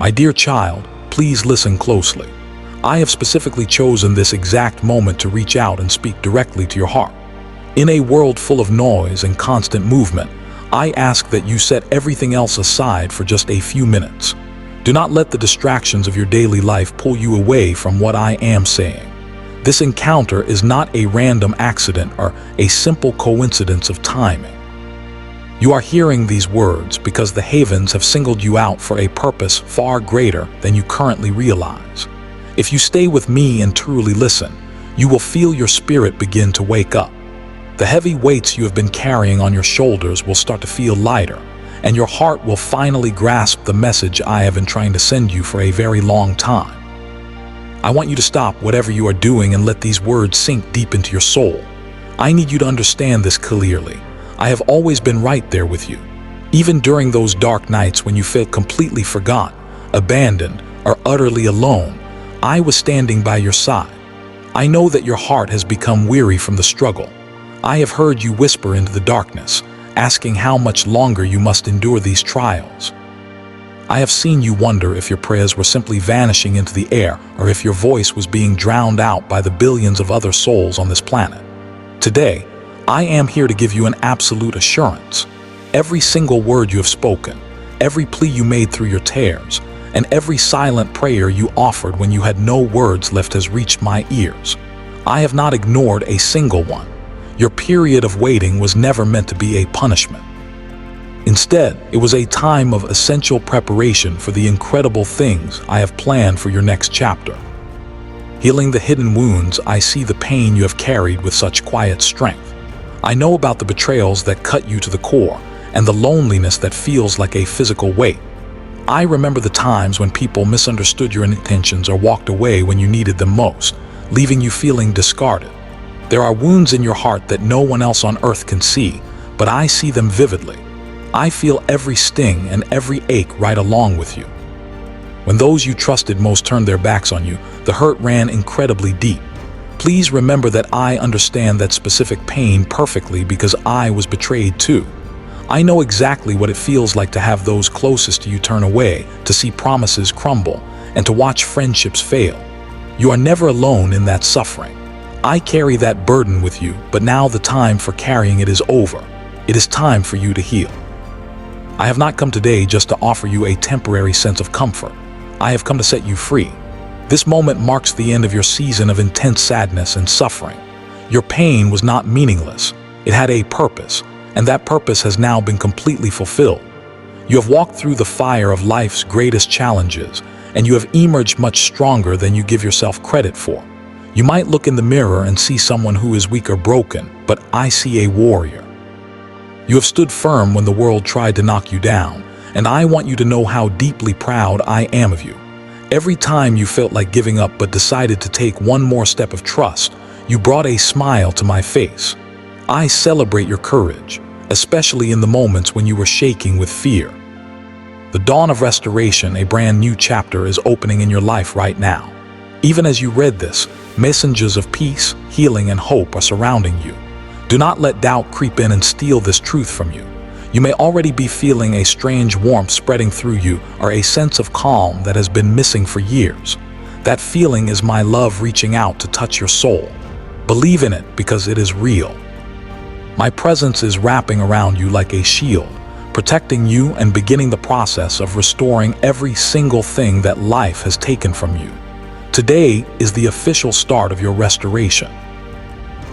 My dear child, please listen closely. I have specifically chosen this exact moment to reach out and speak directly to your heart. In a world full of noise and constant movement, I ask that you set everything else aside for just a few minutes. Do not let the distractions of your daily life pull you away from what I am saying. This encounter is not a random accident or a simple coincidence of timing. You are hearing these words because the heavens have singled you out for a purpose far greater than you currently realize. If you stay with me and truly listen, you will feel your spirit begin to wake up. The heavy weights you have been carrying on your shoulders will start to feel lighter, and your heart will finally grasp the message I have been trying to send you for a very long time. I want you to stop whatever you are doing and let these words sink deep into your soul. I need you to understand this clearly. I have always been right there with you. Even during those dark nights when you felt completely forgotten, abandoned, or utterly alone, I was standing by your side. I know that your heart has become weary from the struggle. I have heard you whisper into the darkness, asking how much longer you must endure these trials. I have seen you wonder if your prayers were simply vanishing into the air or if your voice was being drowned out by the billions of other souls on this planet. Today, I am here to give you an absolute assurance. Every single word you have spoken, every plea you made through your tears, and every silent prayer you offered when you had no words left has reached my ears. I have not ignored a single one. Your period of waiting was never meant to be a punishment. Instead, it was a time of essential preparation for the incredible things I have planned for your next chapter. Healing the hidden wounds, I see the pain you have carried with such quiet strength. I know about the betrayals that cut you to the core and the loneliness that feels like a physical weight. I remember the times when people misunderstood your intentions or walked away when you needed them most, leaving you feeling discarded. There are wounds in your heart that no one else on earth can see, but I see them vividly. I feel every sting and every ache right along with you. When those you trusted most turned their backs on you, the hurt ran incredibly deep. Please remember that I understand that specific pain perfectly because I was betrayed too. I know exactly what it feels like to have those closest to you turn away, to see promises crumble, and to watch friendships fail. You are never alone in that suffering. I carry that burden with you, but now the time for carrying it is over. It is time for you to heal. I have not come today just to offer you a temporary sense of comfort. I have come to set you free. This moment marks the end of your season of intense sadness and suffering. Your pain was not meaningless. It had a purpose, and that purpose has now been completely fulfilled. You have walked through the fire of life's greatest challenges, and you have emerged much stronger than you give yourself credit for. You might look in the mirror and see someone who is weak or broken, but I see a warrior. You have stood firm when the world tried to knock you down, and I want you to know how deeply proud I am of you. Every time you felt like giving up but decided to take one more step of trust, you brought a smile to my face. I celebrate your courage, especially in the moments when you were shaking with fear. The dawn of restoration, a brand new chapter, is opening in your life right now. Even as you read this, messengers of peace, healing, and hope are surrounding you. Do not let doubt creep in and steal this truth from you. You may already be feeling a strange warmth spreading through you or a sense of calm that has been missing for years. That feeling is my love reaching out to touch your soul. Believe in it because it is real. My presence is wrapping around you like a shield, protecting you and beginning the process of restoring every single thing that life has taken from you. Today is the official start of your restoration.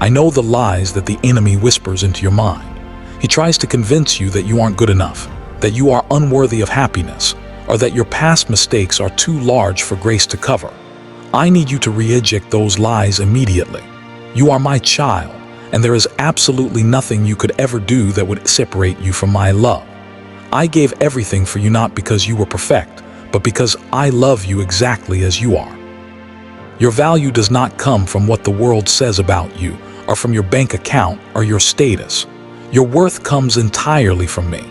I know the lies that the enemy whispers into your mind. He tries to convince you that you aren't good enough, that you are unworthy of happiness, or that your past mistakes are too large for grace to cover. I need you to reject those lies immediately. You are my child, and there is absolutely nothing you could ever do that would separate you from my love. I gave everything for you not because you were perfect, but because I love you exactly as you are. Your value does not come from what the world says about you, or from your bank account or your status. Your worth comes entirely from me.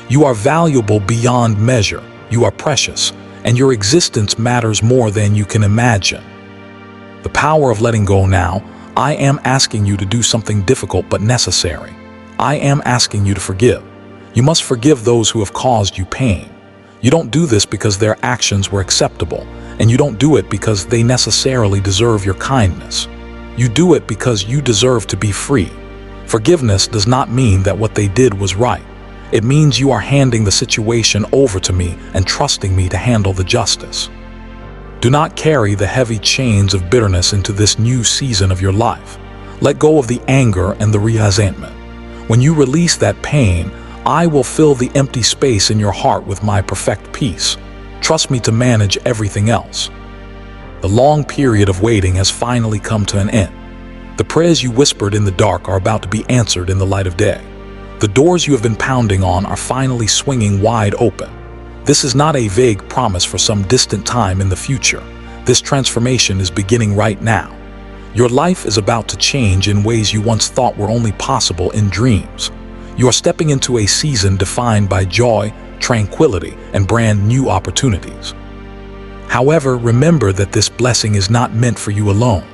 You are valuable beyond measure. You are precious, and your existence matters more than you can imagine. The power of letting go now. I am asking you to do something difficult but necessary. I am asking you to forgive. You must forgive those who have caused you pain. You don't do this because their actions were acceptable, and you don't do it because they necessarily deserve your kindness. You do it because you deserve to be free. Forgiveness does not mean that what they did was right. It means you are handing the situation over to me and trusting me to handle the justice. Do not carry the heavy chains of bitterness into this new season of your life. Let go of the anger and the resentment. When you release that pain, I will fill the empty space in your heart with my perfect peace. Trust me to manage everything else. The long period of waiting has finally come to an end. The prayers you whispered in the dark are about to be answered in the light of day. The doors you have been pounding on are finally swinging wide open. This is not a vague promise for some distant time in the future. This transformation is beginning right now. Your life is about to change in ways you once thought were only possible in dreams. You are stepping into a season defined by joy, tranquility, and brand new opportunities. However, remember that this blessing is not meant for you alone.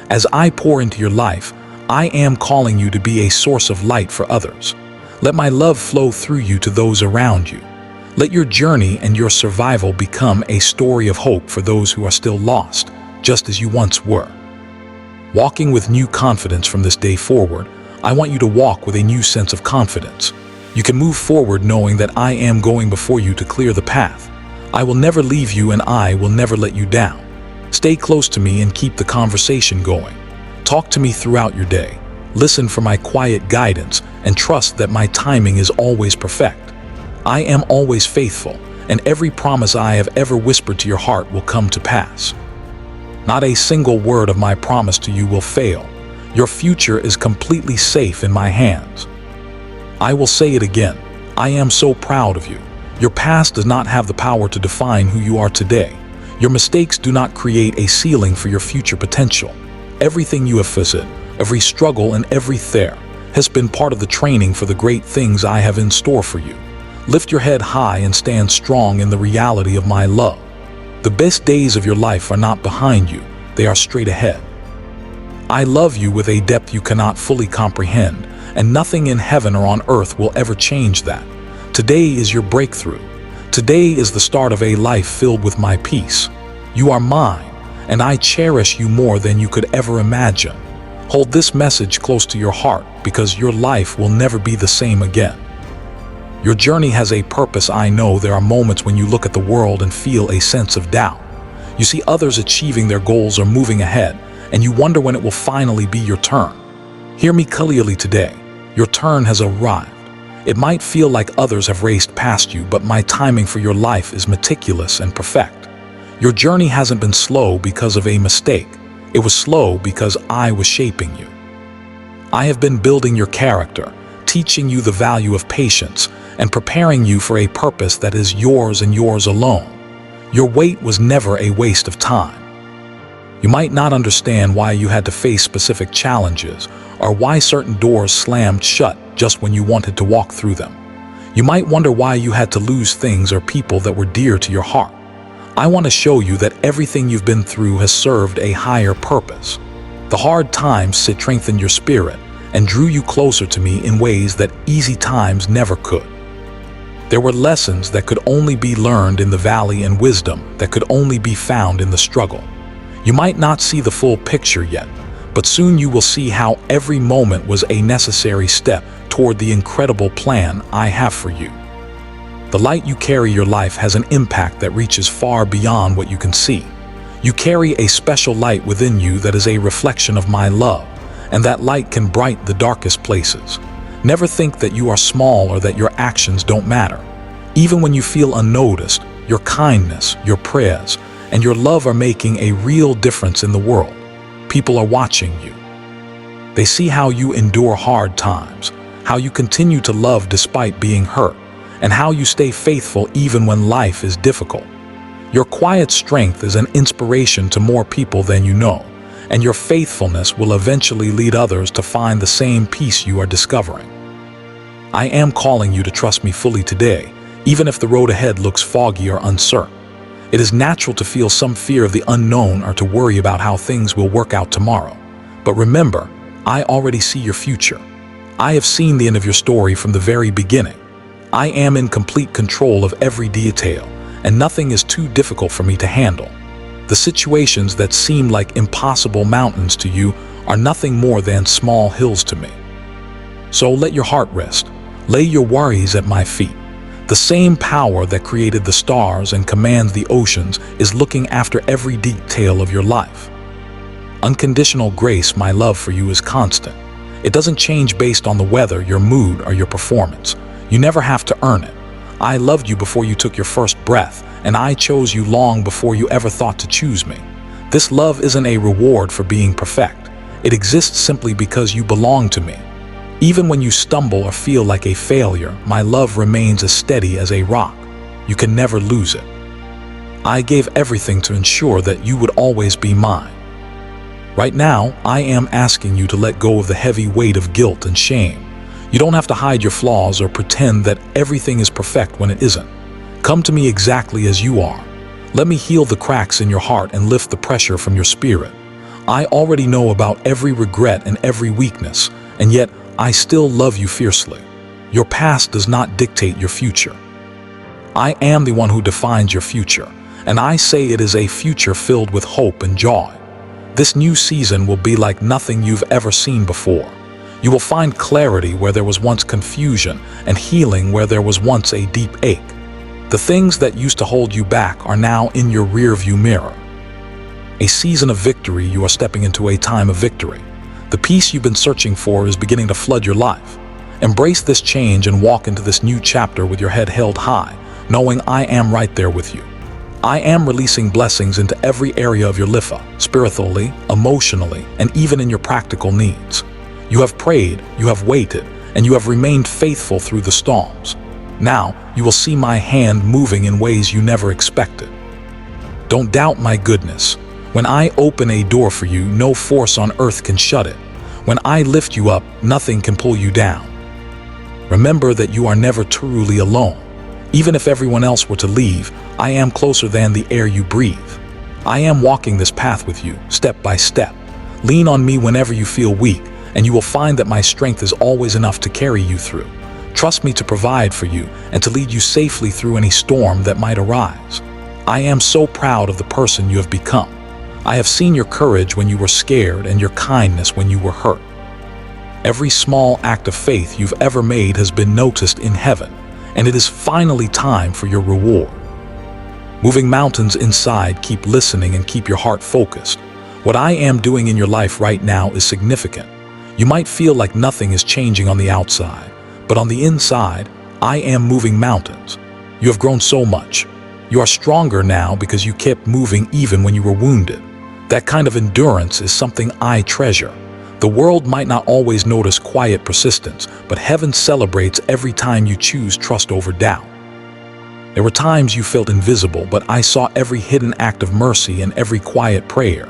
As I pour into your life, I am calling you to be a source of light for others. Let my love flow through you to those around you. Let your journey and your survival become a story of hope for those who are still lost, just as you once were. Walking with new confidence from this day forward, I want you to walk with a new sense of confidence. You can move forward knowing that I am going before you to clear the path. I will never leave you and I will never let you down. Stay close to me and keep the conversation going. Talk to me throughout your day. Listen for my quiet guidance and trust that my timing is always perfect. I am always faithful, and every promise I have ever whispered to your heart will come to pass. Not a single word of my promise to you will fail. Your future is completely safe in my hands. I will say it again. I am so proud of you. Your past does not have the power to define who you are today. Your mistakes do not create a ceiling for your future potential. Everything you have faced, every struggle and every tear, has been part of the training for the great things I have in store for you. Lift your head high and stand strong in the reality of my love. The best days of your life are not behind you, they are straight ahead. I love you with a depth you cannot fully comprehend, and nothing in heaven or on earth will ever change that. Today is your breakthrough. Today is the start of a life filled with my peace. You are mine, and I cherish you more than you could ever imagine. Hold this message close to your heart because your life will never be the same again. Your journey has a purpose. I know there are moments when you look at the world and feel a sense of doubt. You see others achieving their goals or moving ahead, and you wonder when it will finally be your turn. Hear me clearly today. Your turn has arrived. It might feel like others have raced past you, but my timing for your life is meticulous and perfect. Your journey hasn't been slow because of a mistake. It was slow because I was shaping you. I have been building your character, teaching you the value of patience, and preparing you for a purpose that is yours and yours alone. Your wait was never a waste of time. You might not understand why you had to face specific challenges or why certain doors slammed shut just when you wanted to walk through them. You might wonder why you had to lose things or people that were dear to your heart. I want to show you that everything you've been through has served a higher purpose. The hard times strengthened your spirit and drew you closer to me in ways that easy times never could. There were lessons that could only be learned in the valley and wisdom that could only be found in the struggle. You might not see the full picture yet, but soon you will see how every moment was a necessary step toward the incredible plan I have for you. The light you carry in your life has an impact that reaches far beyond what you can see. You carry a special light within you that is a reflection of my love, and that light can brighten the darkest places. Never think that you are small or that your actions don't matter. Even when you feel unnoticed, your kindness, your prayers, and your love are making a real difference in the world. People are watching you. They see how you endure hard times, how you continue to love despite being hurt, and how you stay faithful even when life is difficult. Your quiet strength is an inspiration to more people than you know, and your faithfulness will eventually lead others to find the same peace you are discovering. I am calling you to trust me fully today, even if the road ahead looks foggy or uncertain. It is natural to feel some fear of the unknown or to worry about how things will work out tomorrow. But remember, I already see your future. I have seen the end of your story from the very beginning. I am in complete control of every detail, and nothing is too difficult for me to handle. The situations that seem like impossible mountains to you are nothing more than small hills to me. So let your heart rest. Lay your worries at my feet. The same power that created the stars and commands the oceans is looking after every detail of your life. Unconditional grace, my love for you is constant. It doesn't change based on the weather, your mood, or your performance. You never have to earn it. I loved you before you took your first breath, and I chose you long before you ever thought to choose me. This love isn't a reward for being perfect. It exists simply because you belong to me. Even when you stumble or feel like a failure, my love remains as steady as a rock. You can never lose it. I gave everything to ensure that you would always be mine. Right now, I am asking you to let go of the heavy weight of guilt and shame. You don't have to hide your flaws or pretend that everything is perfect when it isn't. Come to me exactly as you are. Let me heal the cracks in your heart and lift the pressure from your spirit. I already know about every regret and every weakness, and yet I still love you fiercely. Your past does not dictate your future. I am the one who defines your future, and I say it is a future filled with hope and joy. This new season will be like nothing you've ever seen before. You will find clarity where there was once confusion and healing where there was once a deep ache. The things that used to hold you back are now in your rearview mirror. A season of victory, you are stepping into a time of victory. The peace you've been searching for is beginning to flood your life. Embrace this change and walk into this new chapter with your head held high, knowing I am right there with you. I am releasing blessings into every area of your life, spiritually, emotionally, and even in your practical needs. You have prayed, you have waited, and you have remained faithful through the storms. Now, you will see my hand moving in ways you never expected. Don't doubt my goodness. When I open a door for you, no force on earth can shut it. When I lift you up, nothing can pull you down. Remember that you are never truly alone. Even if everyone else were to leave, I am closer than the air you breathe. I am walking this path with you, step by step. Lean on me whenever you feel weak, and you will find that my strength is always enough to carry you through. Trust me to provide for you and to lead you safely through any storm that might arise. I am so proud of the person you have become. I have seen your courage when you were scared and your kindness when you were hurt. Every small act of faith you've ever made has been noticed in heaven, and it is finally time for your reward. Moving mountains inside, keep listening and keep your heart focused. What I am doing in your life right now is significant. You might feel like nothing is changing on the outside, but on the inside, I am moving mountains. You have grown so much. You are stronger now because you kept moving even when you were wounded. That kind of endurance is something I treasure. The world might not always notice quiet persistence, but heaven celebrates every time you choose trust over doubt. There were times you felt invisible, but I saw every hidden act of mercy and every quiet prayer.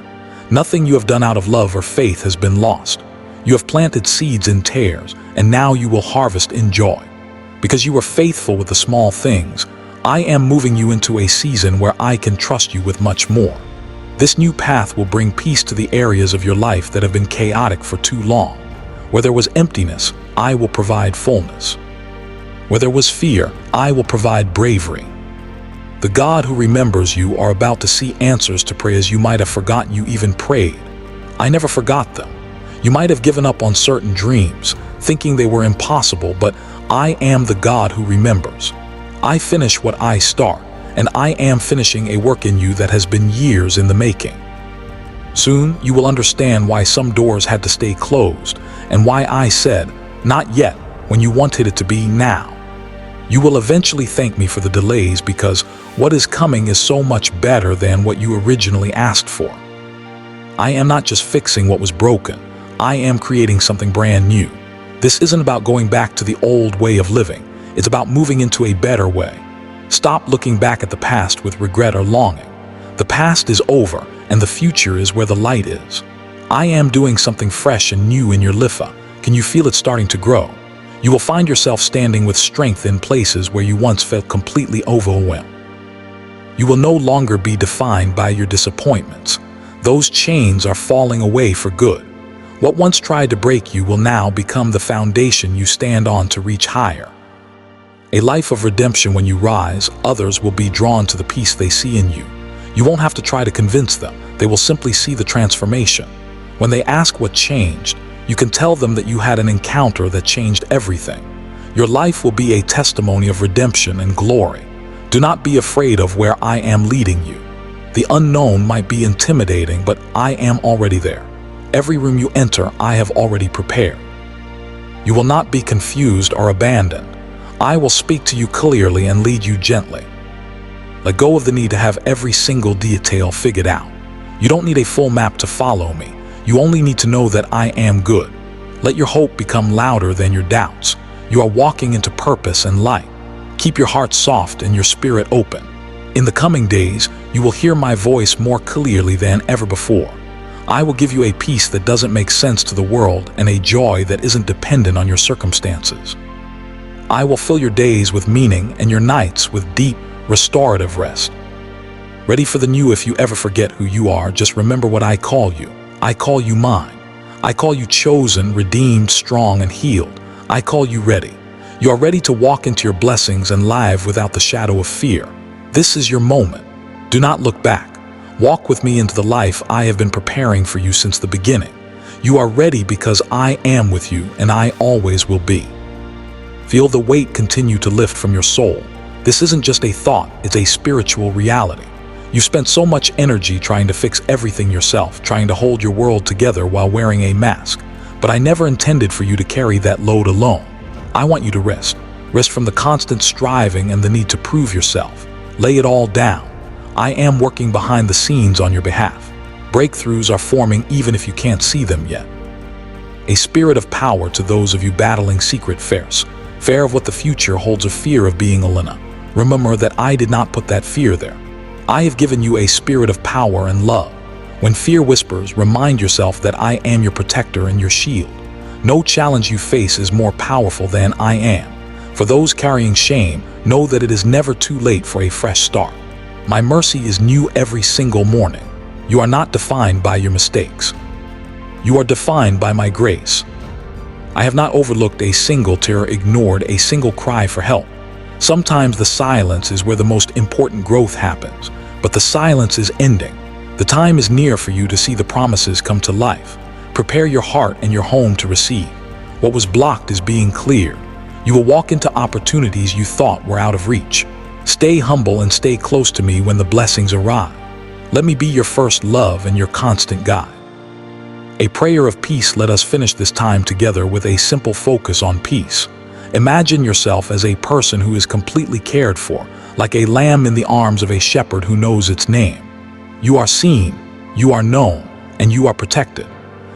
Nothing you have done out of love or faith has been lost. You have planted seeds in tears, and now you will harvest in joy. Because you were faithful with the small things, I am moving you into a season where I can trust you with much more. This new path will bring peace to the areas of your life that have been chaotic for too long. Where there was emptiness, I will provide fullness. Where there was fear, I will provide bravery. The God who remembers you are about to see answers to prayers you might have forgotten you even prayed. I never forgot them. You might have given up on certain dreams, thinking they were impossible, but I am the God who remembers. I finish what I start, and I am finishing a work in you that has been years in the making. Soon, you will understand why some doors had to stay closed, and why I said, "Not yet," when you wanted it to be now. You will eventually thank me for the delays because what is coming is so much better than what you originally asked for. I am not just fixing what was broken. I am creating something brand new. This isn't about going back to the old way of living. It's about moving into a better way. Stop looking back at the past with regret or longing. The past is over, and the future is where the light is. I am doing something fresh and new in your life. Can you feel it starting to grow? You will find yourself standing with strength in places where you once felt completely overwhelmed. You will no longer be defined by your disappointments. Those chains are falling away for good. What once tried to break you will now become the foundation you stand on to reach higher. A life of redemption. When you rise, others will be drawn to the peace they see in you. You won't have to try to convince them. They will simply see the transformation. When they ask what changed, you can tell them that you had an encounter that changed everything. Your life will be a testimony of redemption and glory. Do not be afraid of where I am leading you. The unknown might be intimidating, but I am already there. Every room you enter, I have already prepared. You will not be confused or abandoned. I will speak to you clearly and lead you gently. Let go of the need to have every single detail figured out. You don't need a full map to follow me. You only need to know that I am good. Let your hope become louder than your doubts. You are walking into purpose and light. Keep your heart soft and your spirit open. In the coming days, you will hear my voice more clearly than ever before. I will give you a peace that doesn't make sense to the world and a joy that isn't dependent on your circumstances. I will fill your days with meaning and your nights with deep, restorative rest. Ready for the new. If you ever forget who you are, just remember what I call you. I call you mine. I call you chosen, redeemed, strong, and healed. I call you ready. You are ready to walk into your blessings and live without the shadow of fear. This is your moment. Do not look back. Walk with me into the life I have been preparing for you since the beginning. You are ready because I am with you and I always will be. Feel the weight continue to lift from your soul. This isn't just a thought, it's a spiritual reality. You've spent so much energy trying to fix everything yourself, trying to hold your world together while wearing a mask. But I never intended for you to carry that load alone. I want you to rest. Rest from the constant striving and the need to prove yourself. Lay it all down. I am working behind the scenes on your behalf. Breakthroughs are forming even if you can't see them yet. A spirit of power to those of you battling secret fears. Fear of what the future holds, a fear of being alone. Remember that I did not put that fear there. I have given you a spirit of power and love. When fear whispers, remind yourself that I am your protector and your shield. No challenge you face is more powerful than I am. For those carrying shame, know that it is never too late for a fresh start. My mercy is new every single morning. You are not defined by your mistakes. You are defined by my grace. I have not overlooked a single tear, ignored a single cry for help. Sometimes the silence is where the most important growth happens, but the silence is ending. The time is near for you to see the promises come to life. Prepare your heart and your home to receive. What was blocked is being cleared. You will walk into opportunities you thought were out of reach. Stay humble and stay close to me when the blessings arrive. Let me be your first love and your constant guide. A prayer of peace. Let us finish this time together with a simple focus on peace. Imagine yourself as a person who is completely cared for, like a lamb in the arms of a shepherd who knows its name. You are seen, you are known, and you are protected.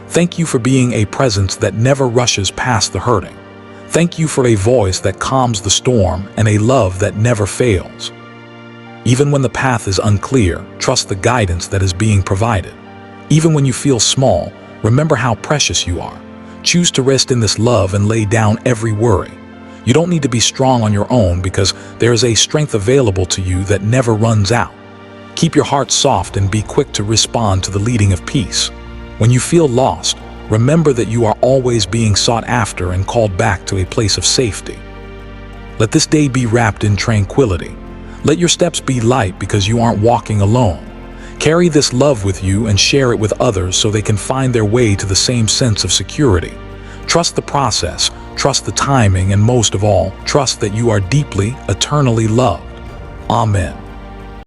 Thank you for being a presence that never rushes past the hurting. Thank you for a voice that calms the storm and a love that never fails. Even when the path is unclear, trust the guidance that is being provided. Even when you feel small, remember how precious you are. Choose to rest in this love and lay down every worry. You don't need to be strong on your own because there is a strength available to you that never runs out. Keep your heart soft and be quick to respond to the leading of peace. When you feel lost, remember that you are always being sought after and called back to a place of safety. Let this day be wrapped in tranquility. Let your steps be light because you aren't walking alone. Carry this love with you and share it with others so they can find their way to the same sense of security. Trust the process, trust the timing, and most of all, trust that you are deeply, eternally loved. Amen.